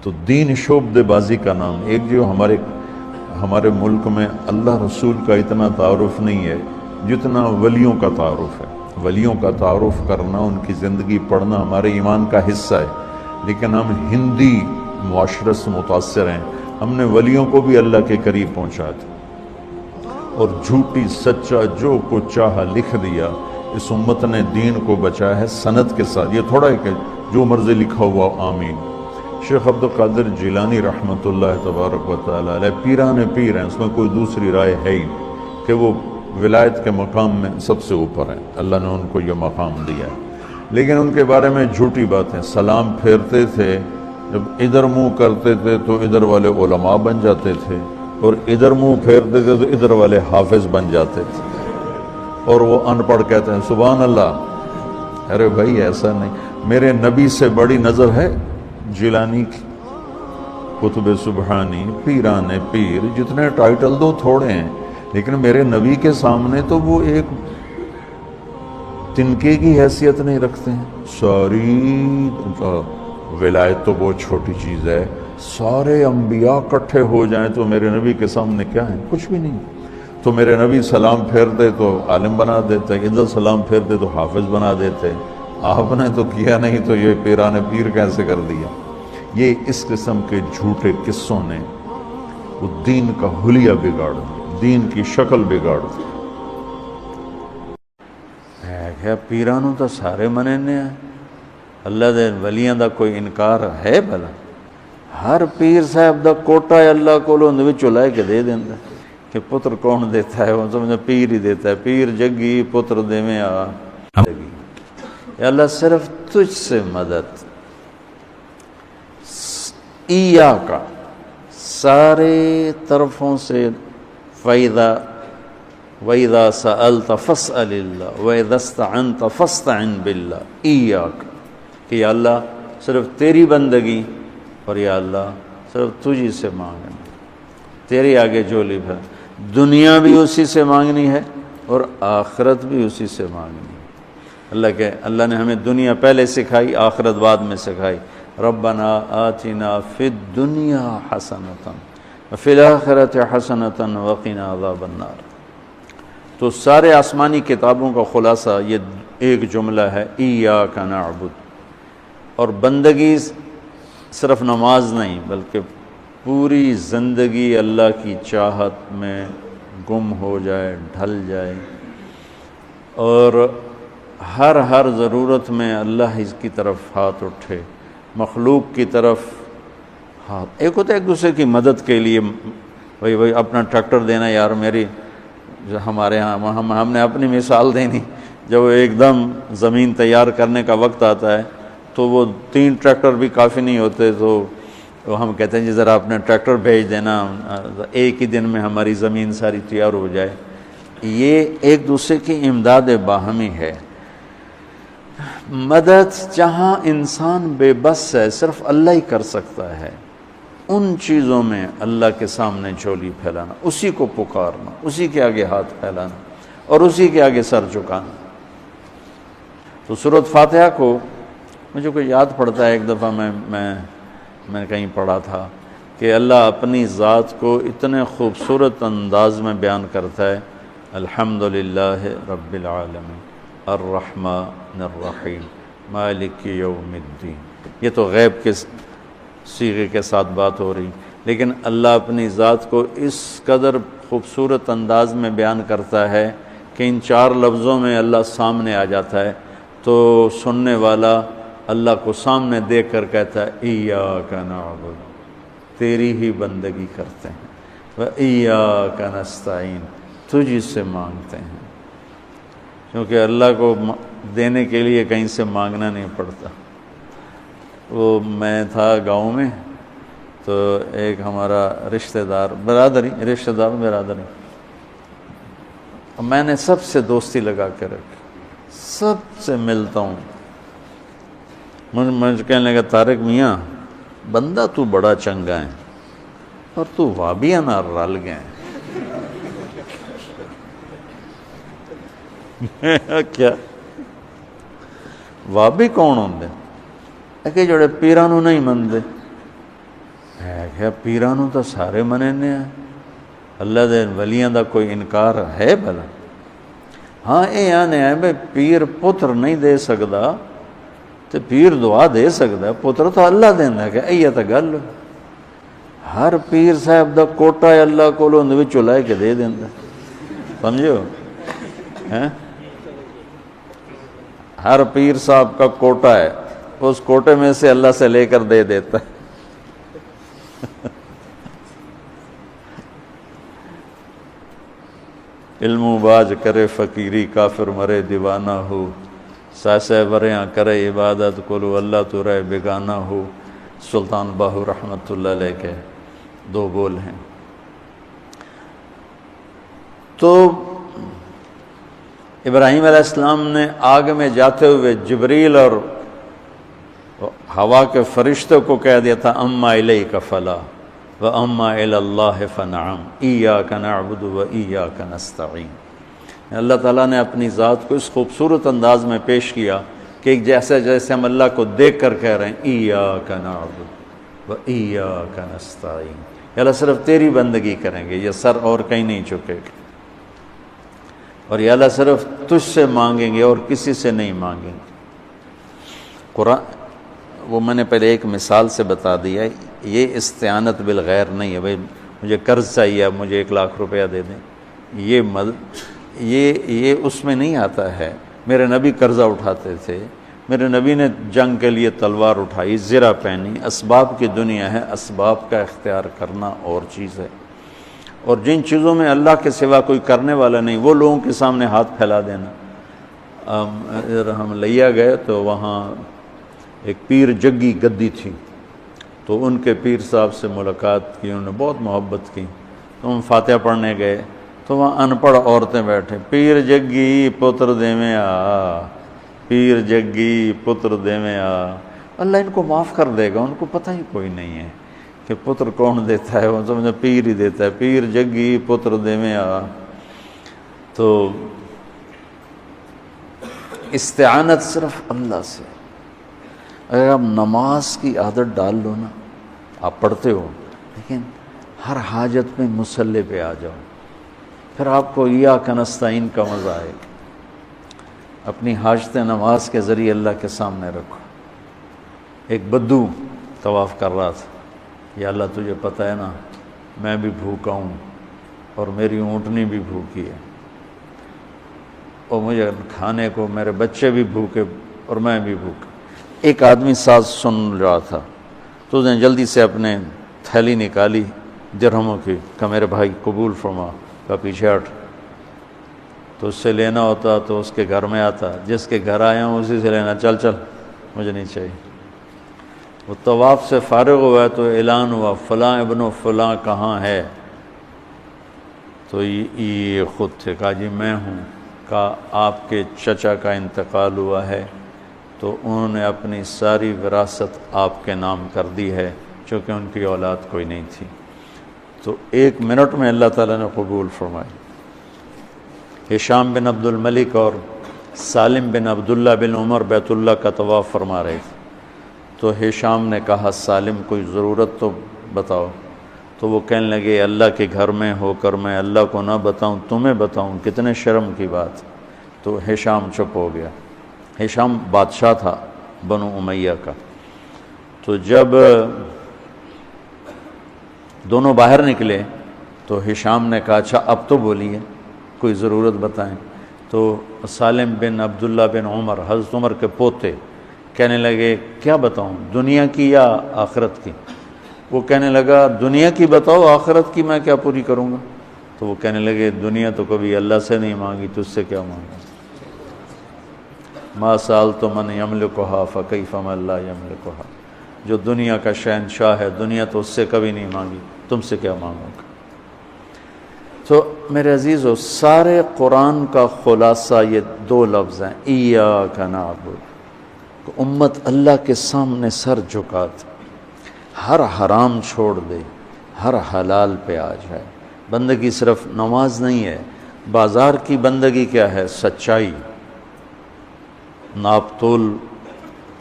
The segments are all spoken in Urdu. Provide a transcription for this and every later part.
تو دین شعبہ بازی کا نام ایک جو ہمارے ملک میں اللہ رسول کا اتنا تعارف نہیں ہے جتنا ولیوں کا تعارف ہے. ولیوں کا تعارف کرنا، ان کی زندگی پڑھنا ہمارے ایمان کا حصہ ہے. لیکن ہم ہندی معاشرت سے متاثر ہیں. ہم نے ولیوں کو بھی اللہ کے قریب پہنچا دیا اور جھوٹی سچا جو کو چاہا لکھ دیا. اس امت نے دین کو بچایا ہے سند کے ساتھ. یہ تھوڑا ہے کہ جو مرضی لکھا ہوا آمین. شیخ عبد القادر جیلانی رحمۃ اللہ تبارک و تعالی علیہ پیران پیر ہیں، اس میں کوئی دوسری رائے ہے ہی کہ وہ ولایت کے مقام میں سب سے اوپر ہیں. اللہ نے ان کو یہ مقام دیا ہے. لیکن ان کے بارے میں جھوٹی باتیں. سلام پھیرتے تھے، جب ادھر منہ کرتے تھے تو ادھر والے علماء بن جاتے تھے، اور ادھر منہ پھیرتے تھے تو ادھر والے حافظ بن جاتے تھے، اور وہ ان پڑھ کہتے ہیں سبحان اللہ. ارے بھائی ایسا نہیں. میرے نبی سے بڑی نظر ہے جیلانی کی. قطب سبحانی، پیران پیر، جتنے ٹائٹل دو تھوڑے ہیں، لیکن میرے نبی کے سامنے تو وہ ایک تنکے کی حیثیت نہیں رکھتے ہیں. ساری ولایت تو بہت چھوٹی چیز ہے. سارے انبیاء اکٹھے ہو جائیں تو میرے نبی کے سامنے کیا ہے؟ کچھ بھی نہیں. تو میرے نبی سلام پھیرتے تو عالم بنا دیتے، ادھر سلام پھیرتے تو حافظ بنا دیتے. آپ نے تو کیا نہیں تو یہ پیران پیر کیسے کر دیا؟ یہ اس قسم کے جھوٹے قصوں نے وہ دین کا حلیہ بگاڑ دیا، دین کی شکل بگاڑ دی. کیا پیرانوں تو سارے مننے ہیں؟ اللہ دے ولیاں دا کوئی انکار ہے بھلا؟ ہر پیر صاحب دا کوٹا ہے اللہ کو لوگ وچوں لے کے دے دیندا کہ پتر کون دیتا ہے؟ وہ سمجھے پیر ہی دیتا ہے. پیر جگی پتر دیویں آ جگی. یا اللہ صرف تجھ سے مدد، ایاکا سارے طرفوں سے. وَإِذَا سَأَلْتَ فَاسْأَلِ اللَّهِ وَإِذَا اسْتَعَنْتَ فَاسْتَعِنْ بِاللَّهِ ایاک، کہ یا اللہ صرف تیری بندگی اور یا اللہ صرف تجھی سے مانگنا، تیرے آگے جھولی بھر. دنیا بھی اسی سے مانگنی ہے اور آخرت بھی اسی سے مانگنی ہے. اللہ نے ہمیں دنیا پہلے سکھائی، آخرت بعد میں سکھائی. ربنا آتنا فی الدنیا حسنۃ وفی الآخرۃ حسنۃ وقنا عذاب النار. تو سارے آسمانی کتابوں کا خلاصہ یہ ایک جملہ ہے، ایاک نعبد. اور بندگی صرف نماز نہیں بلکہ پوری زندگی اللہ کی چاہت میں گم ہو جائے، ڈھل جائے، اور ہر ضرورت میں اللہ کی طرف ہاتھ اٹھے، مخلوق کی طرف ہاتھ. ایک ہوتا ہے ایک دوسرے کی مدد کے لیے، وہی اپنا ٹریکٹر دینا. یار میری ہمارے ہاں ہم نے اپنی مثال دینی، جب ایک دم زمین تیار کرنے کا وقت آتا ہے تو وہ 3 ٹریکٹر بھی کافی نہیں ہوتے، تو ہم کہتے ہیں جی ذرا اپنے ٹریکٹر بھیج دینا، ایک ہی دن میں ہماری زمین ساری تیار ہو جائے. یہ ایک دوسرے کی امداد باہمی ہے. مدد جہاں انسان بے بس ہے، صرف اللہ ہی کر سکتا ہے، ان چیزوں میں اللہ کے سامنے جھولی پھیلانا، اسی کو پکارنا، اسی کے آگے ہاتھ پھیلانا اور اسی کے آگے سر جھکانا. تو سورۃ فاتحہ کو مجھے کوئی یاد پڑتا ہے، ایک دفعہ میں کہیں پڑھا تھا کہ اللہ اپنی ذات کو اتنے خوبصورت انداز میں بیان کرتا ہے، الحمدللہ رب العالمین الرحمن الرحیم مالک یوم الدین. یہ تو غیب کے صیغے کے ساتھ بات ہو رہی، لیکن اللہ اپنی ذات کو اس قدر خوبصورت انداز میں بیان کرتا ہے کہ ان 4 لفظوں میں اللہ سامنے آ جاتا ہے تو سننے والا اللہ کو سامنے دیکھ کر کہتا ہے ایاک نعبد، تیری ہی بندگی کرتے ہیں، وایاک نستعین، تجھ سے مانگتے ہیں. کیونکہ اللہ کو دینے کے لیے کہیں سے مانگنا نہیں پڑتا. وہ میں تھا گاؤں میں، تو ایک ہمارا رشتہ دار برادری، میں نے سب سے دوستی لگا کے رکھی، سب سے ملتا ہوں. مجھے کہنے لگا طارق میاں بندہ تو بڑا چنگا ہے اور تو وابیاں نہ رل گئے. کیا وابی کون ہوندے؟ کہ جڑے پیراں نوں نہیں مندے. ہے کہ پیرانوں تو سارے مننے ہیں، اللہ دے ولیاں دا کوئی انکار ہے بھلا؟ ہاں یہ آنے ہے بھائی پیر پتر نہیں دے سکتا تو پیر دعا دے سکتا ہے، پتر تو اللہ دینا کہ یہ تو گل ہر پیر صاحب دا کوٹا ہے اللہ کو اندر لے کے دے دینا، سمجھو؟ ہر پیر صاحب کا کوٹا ہے، اس کوٹے میں سے اللہ سے لے کر دے دیتا ہے۔ علم و باج کرے فقیری کافر مرے دیوانہ ہو، ساسے وریاں کرے عبادت کلو اللہ تو رہے بیگانہ ہو۔ سلطان باہو رحمت اللہ علیہ کے دو بول ہیں۔ تو ابراہیم علیہ السلام نے آگ میں جاتے ہوئے جبریل اور ہوا کے فرشتوں کو کہہ دیا تھا اما الیک فلا واما الی اللہ فنعم ایاک نعبد وایاک نستعین۔ اللہ تعالیٰ نے اپنی ذات کو اس خوبصورت انداز میں پیش کیا کہ ایک جیسے ہم اللہ کو دیکھ کر کہہ رہے ہیں ایاک نعبد وایاک نستعین، یا اللہ صرف تیری بندگی کریں گے، یہ سر اور کہیں نہیں چکے گا، اور یا اللہ صرف تجھ سے مانگیں گے اور کسی سے نہیں مانگیں گے۔ قرآن وہ میں نے پہلے ایک مثال سے بتا دیا، یہ استعانت بالغیر نہیں ہے بھائی مجھے قرض چاہیے اب مجھے 1,00,000 روپیہ دے دیں، یہ اس میں نہیں آتا ہے۔ میرے نبی قرضہ اٹھاتے تھے، میرے نبی نے جنگ کے لیے تلوار اٹھائی، زرہ پہنی، اسباب کی دنیا ہے، اسباب کا اختیار کرنا اور چیز ہے، اور جن چیزوں میں اللہ کے سوا کوئی کرنے والا نہیں وہ لوگوں کے سامنے ہاتھ پھیلا دینا۔ ہم لیا گئے تو وہاں ایک پیر جگی گدی تھی، تو ان کے پیر صاحب سے ملاقات کی، انہوں نے بہت محبت کی، تو ہم فاتحہ پڑھنے گئے تو وہاں ان پڑھ عورتیں بیٹھے، پیر جگی پتر دیویں آ، پیر جگی پتر دیویں آ۔ اللہ ان کو معاف کر دے گا، ان کو پتہ ہی کوئی نہیں ہے کہ پتر کون دیتا ہے، وہ سمجھے پیر ہی دیتا ہے، پیر جگی پتر دیویں آ۔ تو استعانت صرف اللہ سے۔ اگر آپ نماز کی عادت ڈال لو نا، آپ پڑھتے ہو لیکن ہر حاجت میں مصلی پہ آ جاؤ، پھر آپ کو ایاک نستعین کا مزہ آئے گا۔ اپنی حاجت نماز کے ذریعے اللہ کے سامنے رکھو۔ ایک بدو طواف کر رہا تھا، یا اللہ تجھے پتہ ہے نا میں بھی بھوکا ہوں اور میری اونٹنی بھی بھوکی ہے، اور مجھے کھانے کو میرے بچے بھی بھوکے اور میں بھی بھوکا۔ ایک آدمی ساز سن رہا تھا تو اس نے جلدی سے اپنے تھیلی نکالی درہموں کی کہ میرے بھائی قبول فرما، کا پیچھے ہٹ، تو اس سے لینا ہوتا تو اس کے گھر میں آتا، جس کے گھر آیا ہوں اسی سے لینا، چل چل مجھے نہیں چاہیے۔ وہ طواف سے فارغ ہوا تو اعلان ہوا فلاں ابن و فلاں کہاں ہے، تو یہ خود تھے، کہا جی میں ہوں، کہا آپ کے چچا کا انتقال ہوا ہے تو انہوں نے اپنی ساری وراثت آپ کے نام کر دی ہے چونکہ ان کی اولاد کوئی نہیں تھی۔ تو 1 منٹ میں اللہ تعالیٰ نے قبول فرمائی۔ ہشام بن عبد الملک اور سالم بن عبداللہ بن عمر بیت اللہ کا طواف فرما رہے تھے، تو ہشام نے کہا سالم کوئی ضرورت تو بتاؤ، تو وہ کہنے لگے اللہ کے گھر میں ہو کر میں اللہ کو نہ بتاؤں تمہیں بتاؤں، کتنے شرم کی بات۔ تو ہشام چپ ہو گیا۔ ہشام بادشاہ تھا بنو امیہ کا۔ تو جب دونوں باہر نکلے تو ہشام نے کہا اچھا اب تو بولیے کوئی ضرورت بتائیں۔ تو سالم بن عبداللہ بن عمر حضرت عمر کے پوتے کہنے لگے کیا بتاؤں، دنیا کی یا آخرت کی؟ وہ کہنے لگا دنیا کی بتاؤ، آخرت کی میں کیا پوری کروں گا؟ تو وہ کہنے لگے دنیا تو کبھی اللہ سے نہیں مانگی، تجھ سے کیا مانگا؟ ما سألت من یملکھا فکیف من لا یملکھا، جو دنیا کا شہنشاہ ہے دنیا تو اس سے کبھی نہیں مانگی، تم سے کیا مانگوں گا؟ تو میرے عزیزو سارے قرآن کا خلاصہ یہ 2 لفظ ہیں، ایاک نعبد۔ امت اللہ کے سامنے سر جھکا دے، ہر حرام چھوڑ دے، ہر حلال پہ آ جائے۔ بندگی صرف نماز نہیں ہے، بازار کی بندگی کیا ہے؟ سچائی، ناپ تول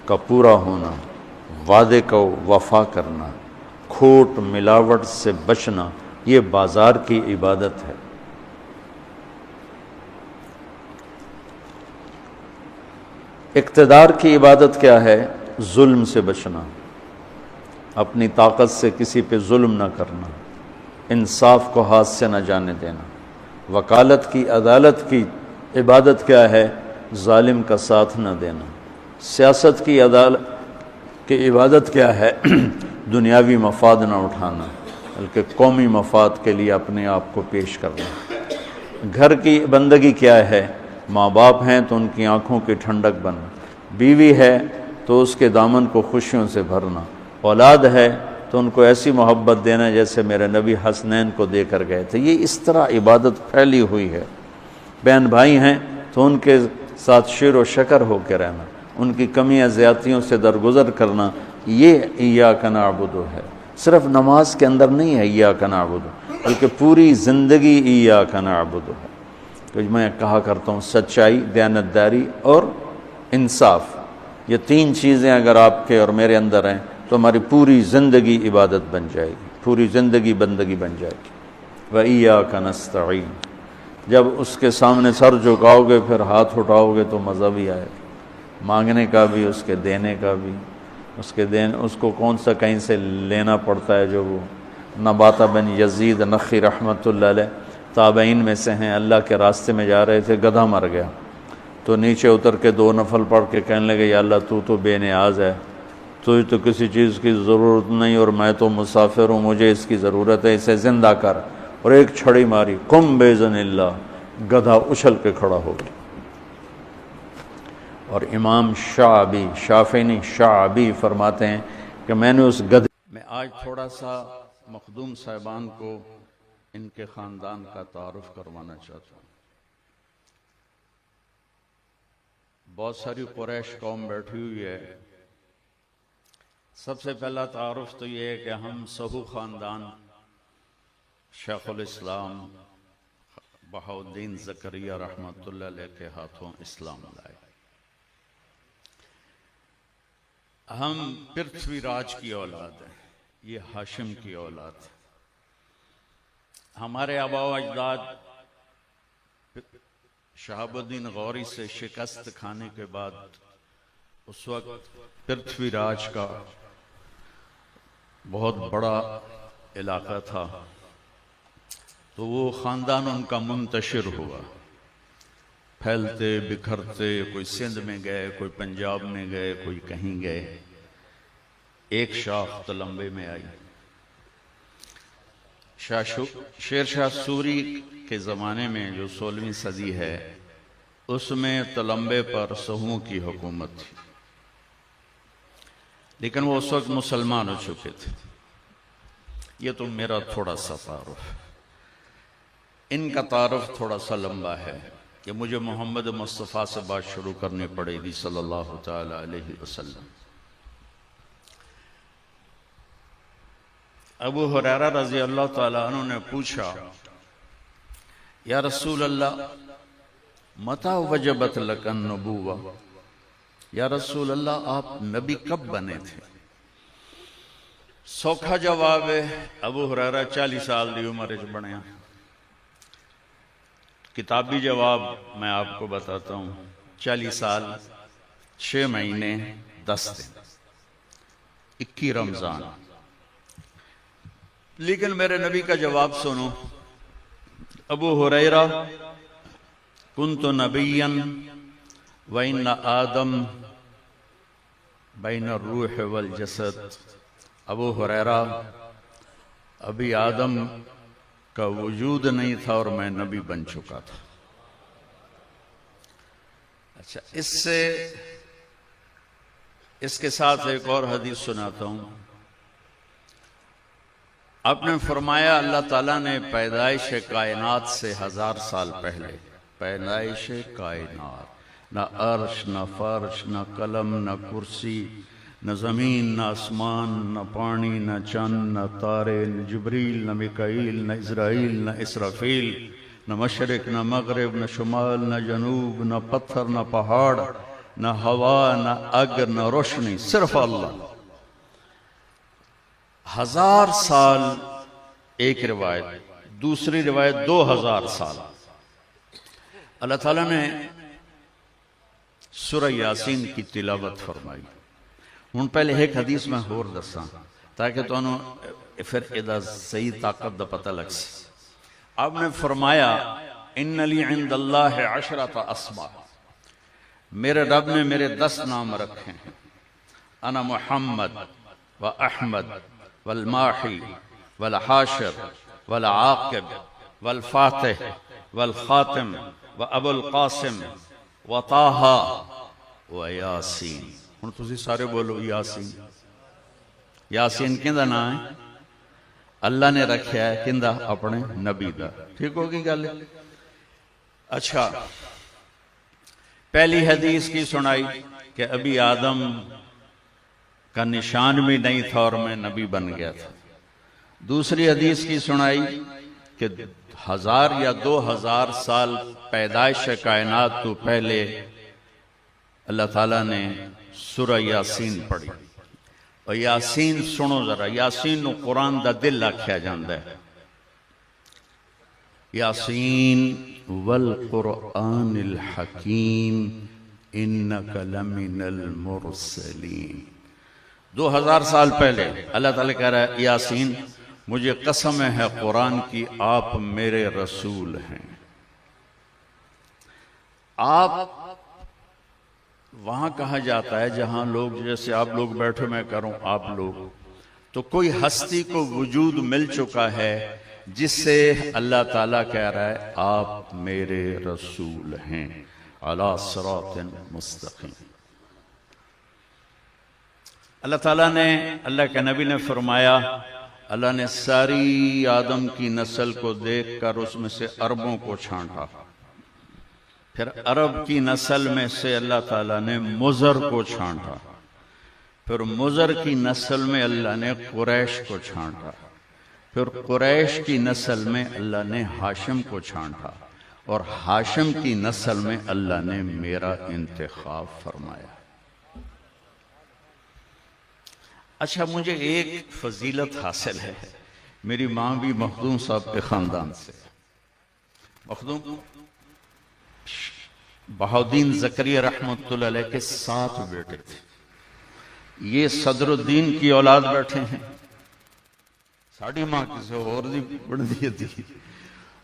کا پورا ہونا، وعدے کو وفا کرنا، کھوٹ ملاوٹ سے بچنا، یہ بازار کی عبادت ہے۔ اقتدار کی عبادت کیا ہے؟ ظلم سے بچنا، اپنی طاقت سے کسی پہ ظلم نہ کرنا، انصاف کو ہاتھ سے نہ جانے دینا۔ وکالت کی، عدالت کی عبادت کیا ہے؟ ظالم کا ساتھ نہ دینا۔ سیاست کی عدالت کی عبادت کیا ہے؟ دنیاوی مفاد نہ اٹھانا، بلکہ قومی مفاد کے لیے اپنے آپ کو پیش کرنا۔ گھر کی بندگی کیا ہے؟ ماں باپ ہیں تو ان کی آنکھوں کی ٹھنڈک بننا، بیوی ہے تو اس کے دامن کو خوشیوں سے بھرنا، اولاد ہے تو ان کو ایسی محبت دینا جیسے میرے نبی حسنین کو دے کر گئے تھے۔ یہ اس طرح عبادت پھیلی ہوئی ہے۔ بہن بھائی ہیں تو ان کے ساتھ شیر و شکر ہو کے رہنا، ان کی کمیاں زیادتیوں سے درگزر کرنا، یہ ایاک نعبد ہے۔ صرف نماز کے اندر نہیں ہے ایاک نعبد، بلکہ پوری زندگی ایاک نعبد ہے۔ تو میں کہا کرتا ہوں سچائی، دیانتداری اور انصاف، یہ تین چیزیں اگر آپ کے اور میرے اندر ہیں تو ہماری پوری زندگی عبادت بن جائے گی، پوری زندگی بندگی بن جائے گی۔ وَإِيَّاكَ نَسْتَعِينُ، جب اس کے سامنے سر جھکاؤ گے پھر ہاتھ اٹھاؤ گے تو مزہ بھی آئے گا، مانگنے کا بھی، اس کے دینے کا بھی۔ اس کو کون سا کہیں سے لینا پڑتا ہے؟ جو وہ نباتہ بن یزید نخی رحمۃ اللہ علیہ تابعین میں سے ہیں، اللہ کے راستے میں جا رہے تھے، گدھا مر گیا تو نیچے اتر کے 2 نفل پڑھ کے کہنے لگے یا اللہ تو بے نیاز ہے، تجھے تو کسی چیز کی ضرورت نہیں اور میں تو مسافر ہوں، مجھے اس کی ضرورت ہے، اسے زندہ کر۔ اور ایک چھڑی ماری، قم باذن اللہ، گدھا اچھل کے کھڑا ہو گیا۔ اور امام شعبی، شافعی نہیں شعبی فرماتے ہیں کہ میں نے اس گدھے میں آج تھوڑا سا مخدوم صاحبان کو ان کے خاندان کا تعارف کروانا چاہتا ہوں۔ بہت ساری قریش قوم بیٹھی ہوئی ہے۔ سب سے پہلا تعارف تو یہ ہے کہ ہم سہو خاندان شیخ الاسلام بہاؤالدین زکریا رحمۃ اللہ علیہ کے ہاتھوں اسلام لائے۔ ہم پرتھوی راج کی اولاد ہیں، یہ ہاشم کی اولاد ہے۔ ہمارے آبا و اجداد شہاب الدین غوری سے شکست کھانے کے بعد اس وقت پرتھوی راج کا بہت بڑا علاقہ تھا، تو وہ خاندان ان کا منتشر ہوا، پھیلتے بکھرتے، کوئی سندھ میں گئے، کوئی پنجاب میں گئے، کوئی کہیں گئے، ایک شاخ تلمبے میں آئی۔ شیر شاہ سوری کے زمانے میں جو 16ویں صدی ہے، اس میں تلمبے پر سہوؤں کی حکومت تھی، لیکن وہ اس وقت مسلمان ہو چکے تھے۔ یہ تو میرا تھوڑا سا تعارف ہے، ان کا تعارف تھوڑا سا لمبا ہے کہ مجھے محمد مصطفیٰ سے بات شروع کرنی پڑے گی صلی اللہ تعالی علیہ وسلم۔ ابو ہریرہ رضی اللہ تعالیٰ عنہ نے پوچھا یا رسول اللہ متى وجبت لک النبوہ، یا رسول اللہ آپ نبی کب بنے تھے؟ سوکھا جواب ہے، ابو ہریرہ 40 سال دی عمر وچ بنیا۔ کتابی جواب میں آپ کو بتاتا ہوں، 40 سال 6 مہینے 10 دن 21 رمضان۔ لیکن میرے نبی کا جواب سنو، ابو ہریرہ کنت نبیا وان آدم بین الروح والجسد، ابو ہریرہ ابھی آدم کا وجود نہیں تھا اور میں نبی بن چکا تھا۔ اچھا، اس کے ساتھ ایک اور حدیث سناتا ہوں۔ آپ نے فرمایا اللہ تعالیٰ نے پیدائش کائنات سے 1000 سال پہلے، پیدائش کائنات، نہ عرش نہ فرش نہ قلم نہ کرسی نہ زمین نہ آسمان نہ پانی نہ چند نہ تارے نہ جبریل نہ میکائیل نہ اسرائیل نہ اسرافیل نہ مشرق نہ مغرب نہ شمال نہ جنوب نہ پتھر نہ پہاڑ نہ ہوا نہ آگ نہ روشنی، صرف اللہ۔ 1000 سال ایک روایت، دوسری روایت 2000 سال۔ اللہ تعالیٰ نے سورہ یاسین کی تلاوت فرمائی۔ ہن پہلے ایک حدیث میں ہور دساں تاکہ تانوں پھر ادا صحیح طاقت دا پتہ لگ سی۔ آپ نے فرمایا ان لی عند اللہ 10 اسماء، میرے رب نے میرے 10 نام رکھے ہیں۔ انا محمد و احمد والماحی والحاشر والعاقب والفاتح والخاتم و ابو القاسم و طٰہٰ و یاسین۔ ہن تسی سارے بولو یاسین۔ یاسین کیندا نام ہے؟ اللہ نے رکھیا ہے کیندا؟ اپنے نبی دا۔ ٹھیک ہوگی گل؟ اچھا، پہلی حدیث کی سنائی کہ ابھی آدم کا نشان بھی نہیں تھا اور میں نبی بن گیا تھا۔ دوسری حدیث کی سنائی کہ 1000 یا 2000 سال پیدائش کائنات تو پہلے اللہ تعالیٰ نے سورہ یاسین پڑھی۔ اور یاسین سنو ذرا، یاسین نو قرآن دا دل آکھیا جاندا ہے۔ یاسین والقرآن الحکیم انک لمن المرسلین۔ 2000 سال پہلے اللہ تعالیٰ کہہ رہا ہے یاسین مجھے قسم ہے قرآن کی، آپ میرے رسول ہیں۔ آپ وہاں کہا جاتا ہے جہاں لوگ، جیسے آپ لوگ بیٹھے میں کروں آپ لوگ، تو کوئی ہستی کو وجود مل چکا ہے جس سے اللہ تعالیٰ کہہ رہا ہے آپ میرے رسول ہیں علی صراط مستقیم۔ اللہ تعالیٰ نے، اللہ کے نبی نے فرمایا، اللہ نے ساری آدم کی نسل کو دیکھ کر اس میں سے عربوں کو چھانٹا، پھر عرب کی نسل میں سے اللہ تعالیٰ نے مضر کو چھانٹا، پھر مضر کی نسل میں اللہ نے قریش کو چھانٹا، پھر قریش کی نسل میں اللہ نے ہاشم کو چھانٹا، اور ہاشم کی نسل میں اللہ نے میرا انتخاب فرمایا۔ اچھا، مجھے ایک فضیلت حاصل ہے، میری ماں بھی مخدوم صاحب کے خاندان سے، مخدوم بہاؤدین زکریا رحمۃ اللہ علیہ کے 7 بیٹے تھے۔ یہ صدر الدین کی اولاد بیٹھے ہیں، ساڑھی ماں کسی اور دی بڑھ دی تھی۔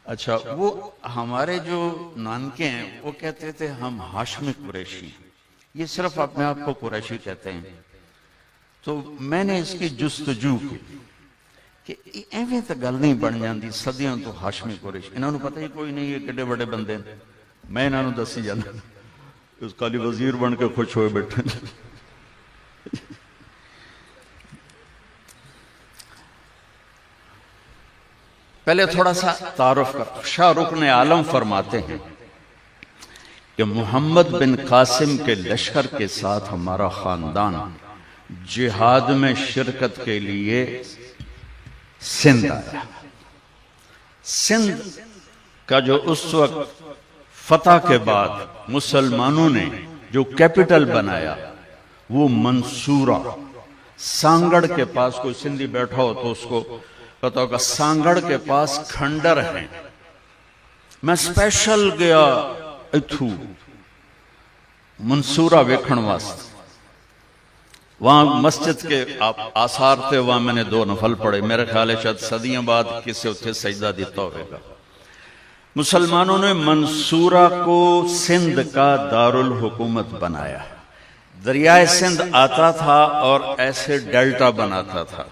اچھا، وہ ہمارے جو نانکے ہیں وہ کہتے تھے ہم ہاشمی قریشی، یہ صرف اپنے آپ کو قریشی کہتے ہیں۔ تو میں نے اس کی جستجو کی کہ ایویں تو گل نہیں بن جاندی، صدیوں تو ہاشمی قریش، انہوں نے پتہ ہی کوئی نہیں یہ کڈے بڑے بندے ہیں۔ میں انہوں نے دسی جانا، اس کالی وزیر بن کے خوش ہوئے بیٹھے۔ پہلے تھوڑا سا تعارف کر، شاہ رکن عالم فرماتے ہیں کہ محمد بن قاسم کے لشکر کے ساتھ ہمارا خاندان جہاد میں شرکت کے لیے سندھ آیا۔ سندھ کا جو اس وقت فتح کے بعد مسلمانوں نے جو کیپٹل بنایا وہ منصورہ، سانگڑ کے پاس، کوئی سندھی بیٹھا ہو تو اس کو پتہ ہوگا، سانگڑ کے پاس کھنڈر ہیں۔ میں سپیشل گیا اتھو منصورہ ویکھن واسطے، وہاں مسجد کے آثار تھے، وہاں میں نے 2 نفل پڑھے، میرے خیال ہے شاید صدیوں بعد کسی اتھے سجدہ دیتا ہوئے گا۔ مسلمانوں نے منصورہ کو سندھ کا دارالحکومت بنایا۔ دریائے سندھ آتا تھا اور ایسے ڈیلٹا بناتا تھا۔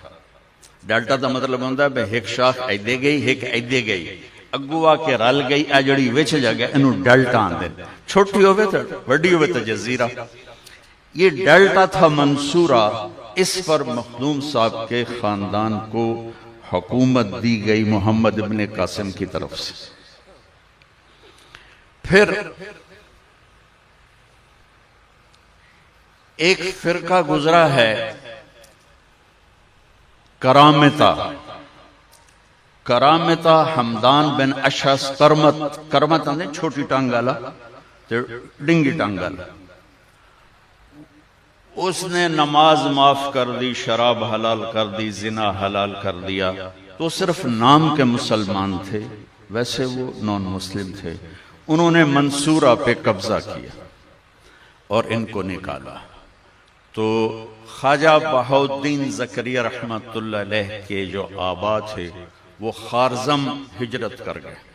ڈیلٹا دا مطلب ہوتا ہے بھئی ایک شاخ ایدے گئی، ایک ایدے گئی، اگوا کے رل گئی، اجڑی وچ جگہ انہوں ڈیلٹا آندے، چھوٹی ہوئے تو وڈی ہوئے تو جزیرہ۔ یہ ڈیلٹا تھا منصورہ، اس پر مخدوم صاحب کے خاندان کو حکومت دی گئی محمد ابن قاسم کی طرف سے۔ پھر ایک فرقہ گزرا ہے کرامتا حمدان بن اشعث کرمت نے چھوٹی ٹانگ والا ڈنگی ٹانگ والا، اس نے نماز معاف کر دی، شراب حلال کر دی، زنا حلال کر دیا، تو صرف نام کے مسلمان تھے، ویسے وہ نان مسلم تھے۔ انہوں نے منصورہ پہ قبضہ کیا اور ان کو نکالا، تو خواجہ بہاؤالدین زکریا رحمت اللہ علیہ کے جو آبا تھے وہ خارزم ہجرت کر گئے۔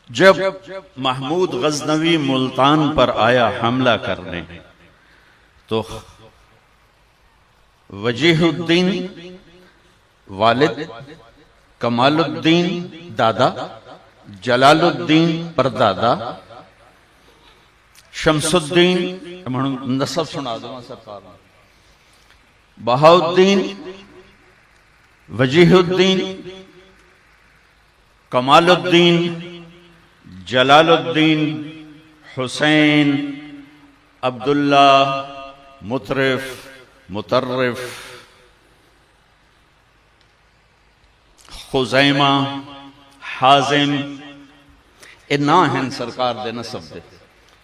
جب محمود غزنوی ملتان پر آیا حملہ کرنے، تو وجیہ الدین والد، کمال الدین دادا، جلال الدین پردادا، شمس الدین نسب سنا دو سرکار، بہاؤالدین، وجیہ الدین، کمال الدین، جلال الدین، حسین، عبداللہ، مطرف، مطرف، خزیمہ، حازم، یہ نا ہیں سرکار دے نسب دے،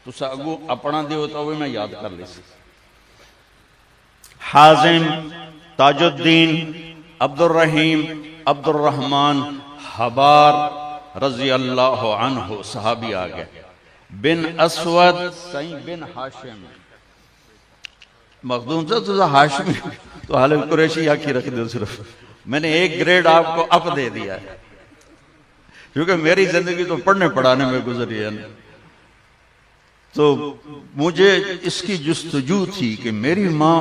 تو ساگو اپنا دے ہوتا ہوئے میں یاد کر لی سی۔ حازم، تاج الدین، عبد الرحیم، عبد الرحمن، حبار رضی اللہ عنہ صحابی آگئے، بن اسود، سعید بن حاشم، مخدوم سے تو حاشمی تو حالب قریشی یا کی رکھ دے صرف، میں نے ایک گریڈ آپ کو اپ دے دیا ہے، کیونکہ میری زندگی تو پڑھنے پڑھانے میں گزری ہے، تو مجھے اس کی جستجو تھی کہ میری ماں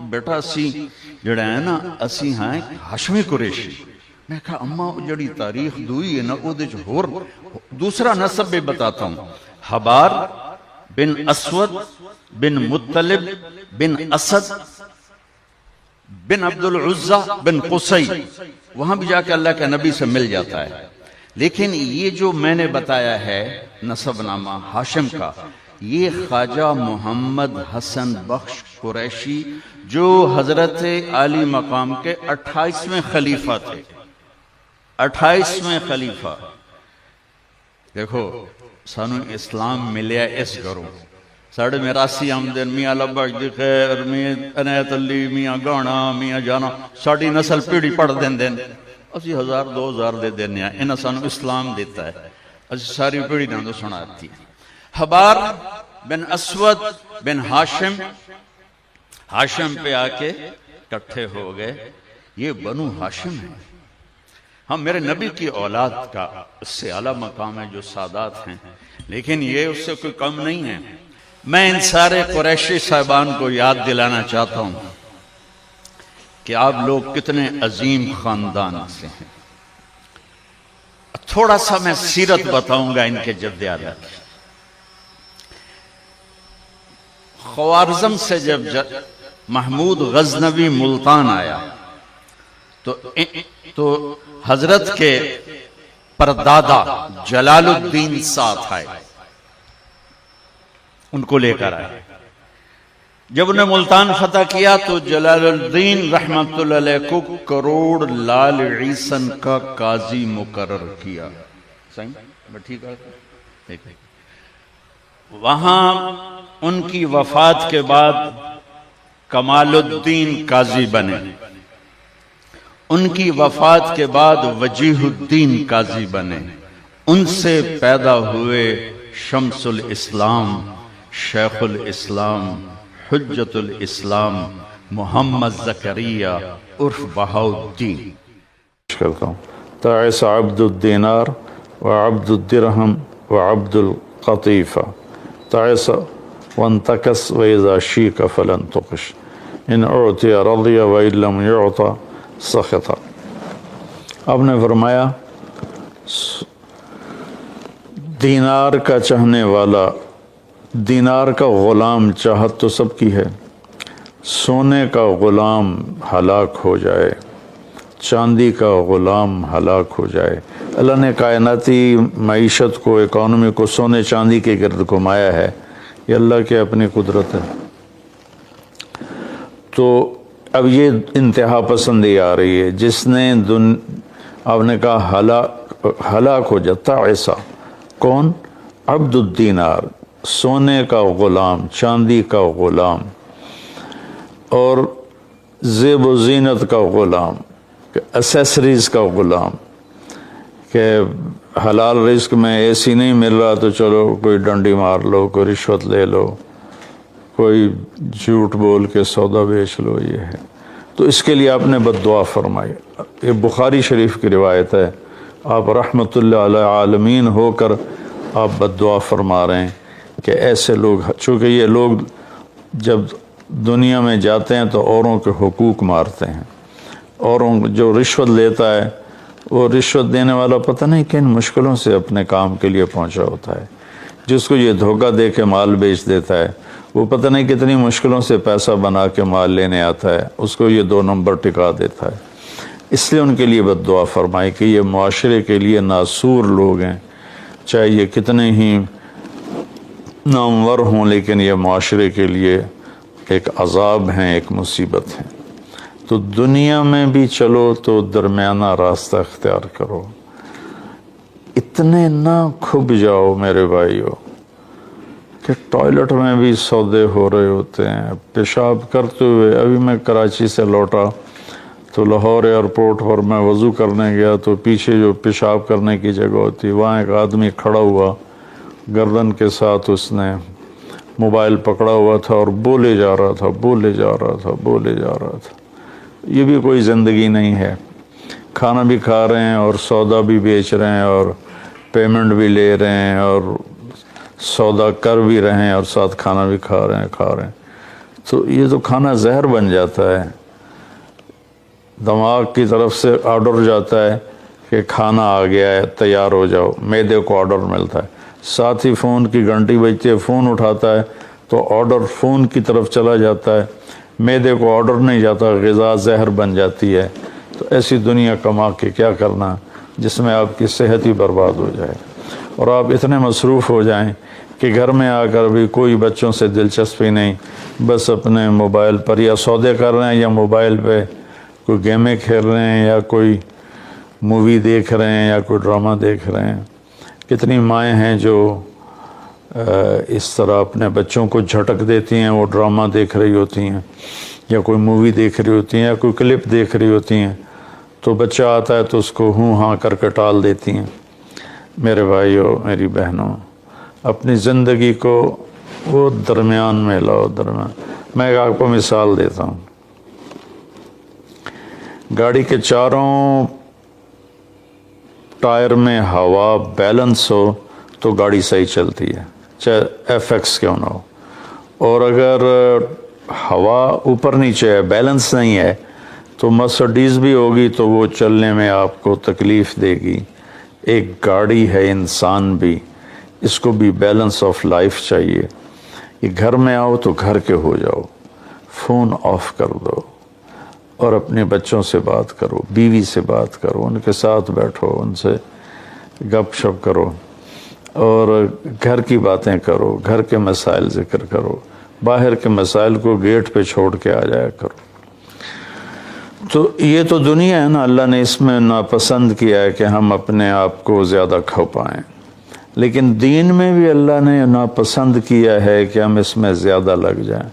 بیٹا سی جڑا ہے نا اسی ہیں حاشمی قریشی، میں کہا اماں جڑی تاریخ دوئی ہے نا او دے جو ہور دوسرا نسب بھی بتاتا ہوں، حبار بن اسود بن مطلب بن اسد بن عبد العزہ بن قصی، وہاں بھی جا کے اللہ کے نبی سے مل جاتا ہے، لیکن یہ جو میں نے بتایا ہے نسب نامہ ہاشم کا، یہ خواجہ محمد حسن بخش قریشی جو حضرت عالی مقام کے 28ویں خلیفہ تھے، 28ویں خلیفہ۔ دیکھو سانو اسلام ملیا اس گھروں، ساڑھے میراسی آمدن، میاں لبک دی خیر، میاں عنایت علی، میاں گانا، میاں جانا، ساڑھی نسل پیڑی پڑھ دین دین، اسی 1000 2000 دے دینے ہیں، انہاں سانو اسلام دیتا ہے، اسی ساری پیڑی نہ تو سناتی ہے۔ حبار بن اسود بن حاشم، حاشم پہ آکے کٹھے ہو گئے، یہ بنو حاشم ہے، ہم میرے نبی کی اولاد کا اس سے اعلیٰ مقام ہے جو سادات ہیں، لیکن یہ اس سے کوئی کم نہیں ہے۔ میں ان سارے قریشی صاحبان کو یاد دلانا چاہتا ہوں کہ آپ لوگ کتنے عظیم خاندان سے ہیں۔ تھوڑا سا میں سیرت بتاؤں گا ان کے جد اعلیٰ کی۔ خوارزم سے جب محمود غزنوی ملتان آیا تو حضرت کے پردادا جلال الدین ساتھ آئے، ان کو لے کر آئے۔ جب انہیں ملتان فتح کیا تو جلال الدین رحمت اللہ علیہ کو کروڑ لال عیسن کا قاضی مقرر کیا۔ صحیح میں ٹھیک ہے؟ وہاں ان کی وفات کے بعد کمال الدین قاضی بنے، ان کی وفات کے بعد وجیہ الدین قاضی بنے، ان سے پیدا ہوئے شمس الاسلام، شیخ الاسلام، حجت الاسلام محمد زکریہ عرف بہاؤالدین۔ تعس عبد الدینار وعبد الدرہم وعبد القطیفہ، تعس وانتکس وإذا شیک فلن تقش، ان اعطی رضی وإن لم يعطى سخطا۔ آپ نے فرمایا دینار کا چاہنے والا، دینار کا غلام چاہت تو سب کی ہے، سونے کا غلام ہلاک ہو جائے، چاندی کا غلام ہلاک ہو جائے۔ اللہ نے کائناتی معیشت کو، اکانومی کو سونے چاندی کے گرد گھمایا ہے، یہ اللہ کی اپنی قدرت ہے۔ تو اب یہ انتہا پسندی آ رہی ہے، جس نے آپ نے کہا ہلاک ہو جاتا ایسا، کون؟ عبد الدینار، سونے کا غلام، چاندی کا غلام اور زیب و زینت کا غلام، اسیسریز کا غلام، کہ حلال رزق میں ایسی نہیں مل رہا تو چلو کوئی ڈنڈی مار لو، کوئی رشوت لے لو، کوئی جھوٹ بول کے سودا بیچ لو، یہ ہے۔ تو اس کے لیے آپ نے بد دعا فرمائی۔ یہ بخاری شریف کی روایت ہے، آپ رحمت اللہ علیہ عالمین ہو کر آپ بد دعا فرما رہے ہیں کہ ایسے لوگ، چونکہ یہ لوگ جب دنیا میں جاتے ہیں تو اوروں کے حقوق مارتے ہیں، اوروں جو رشوت لیتا ہے وہ رشوت دینے والا پتہ نہیں کن مشکلوں سے اپنے کام کے لیے پہنچا ہوتا ہے، جس کو یہ دھوکہ دے کے مال بیچ دیتا ہے وہ پتہ نہیں کتنی مشکلوں سے پیسہ بنا کے مال لینے آتا ہے، اس کو یہ 2 نمبر ٹکا دیتا ہے۔ اس لیے ان کے لیے بد دعا فرمائی کہ یہ معاشرے کے لیے ناسور لوگ ہیں، چاہے یہ کتنے ہی نامور ہوں، لیکن یہ معاشرے کے لیے ایک عذاب ہیں، ایک مصیبت ہے۔ تو دنیا میں بھی چلو تو درمیانہ راستہ اختیار کرو، اتنے نہ کھب جاؤ میرے بھائیو کہ ٹوائلٹ میں بھی سودے ہو رہے ہوتے ہیں، پیشاب کرتے ہوئے۔ ابھی میں کراچی سے لوٹا تو لاہور ایئرپورٹ پر میں وضو کرنے گیا تو پیچھے جو پیشاب کرنے کی جگہ ہوتی، وہاں ایک آدمی کھڑا ہوا، گردن کے ساتھ اس نے موبائل پکڑا ہوا تھا اور بولے جا رہا تھا، بولے جا رہا تھا، بولے جا رہا تھا۔ یہ بھی کوئی زندگی نہیں ہے، کھانا بھی کھا رہے ہیں اور سودا بھی بیچ رہے ہیں اور پیمنٹ بھی لے رہے ہیں اور سودا کر بھی رہے ہیں اور ساتھ کھانا بھی کھا رہے ہیں۔ تو یہ تو کھانا زہر بن جاتا ہے۔ دماغ کی طرف سے آرڈر جاتا ہے کہ کھانا آ گیا ہے، تیار ہو جاؤ، معدے کو آرڈر ملتا ہے، ساتھ ہی فون کی گھنٹی بجتی ہے، فون اٹھاتا ہے تو آرڈر فون کی طرف چلا جاتا ہے، معدے کو آرڈر نہیں جاتا، غذا زہر بن جاتی ہے۔ تو ایسی دنیا کما کے کیا کرنا جس میں آپ کی صحت ہی برباد ہو جائے اور آپ اتنے مصروف ہو جائیں کہ گھر میں آ کر بھی کوئی بچوں سے دلچسپی نہیں، بس اپنے موبائل پر یا سودے کر رہے ہیں یا موبائل پہ کوئی گیمیں کھیل رہے ہیں یا کوئی مووی دیکھ رہے ہیں یا کوئی ڈرامہ دیکھ رہے ہیں۔ کتنی مائیں ہیں جو اس طرح اپنے بچوں کو جھٹک دیتی ہیں، وہ ڈرامہ دیکھ رہی ہوتی ہیں یا کوئی مووی دیکھ رہی ہوتی ہیں یا کوئی کلپ دیکھ رہی ہوتی ہیں، تو بچہ آتا ہے تو اس کو ہوں ہاں کر کے ٹال دیتی ہیں۔ میرے بھائیوں، میری بہنوں، اپنی زندگی کو وہ درمیان میں لاؤ، درمیان۔ میں آپ کو مثال دیتا ہوں، گاڑی کے چاروں ٹائر میں ہوا بیلنس ہو تو گاڑی صحیح چلتی ہے، چاہے ایف ایکس کیوں نہ ہو، اور اگر ہوا اوپر نیچے ہے، بیلنس نہیں ہے، تو مرسڈیز بھی ہوگی تو وہ چلنے میں آپ کو تکلیف دے گی۔ ایک گاڑی ہے، انسان بھی، اس کو بھی بیلنس آف لائف چاہیے۔ یہ گھر میں آؤ تو گھر کے ہو جاؤ، فون آف کر دو اور اپنے بچوں سے بات کرو، بیوی سے بات کرو، ان کے ساتھ بیٹھو، ان سے گپ شپ کرو اور گھر کی باتیں کرو، گھر کے مسائل ذکر کرو، باہر کے مسائل کو گیٹ پہ چھوڑ کے آ جایا کرو۔ تو یہ تو دنیا ہے نا، اللہ نے اس میں ناپسند کیا ہے کہ ہم اپنے آپ کو زیادہ کھو پائیں، لیکن دین میں بھی اللہ نے ناپسند کیا ہے کہ ہم اس میں زیادہ لگ جائیں۔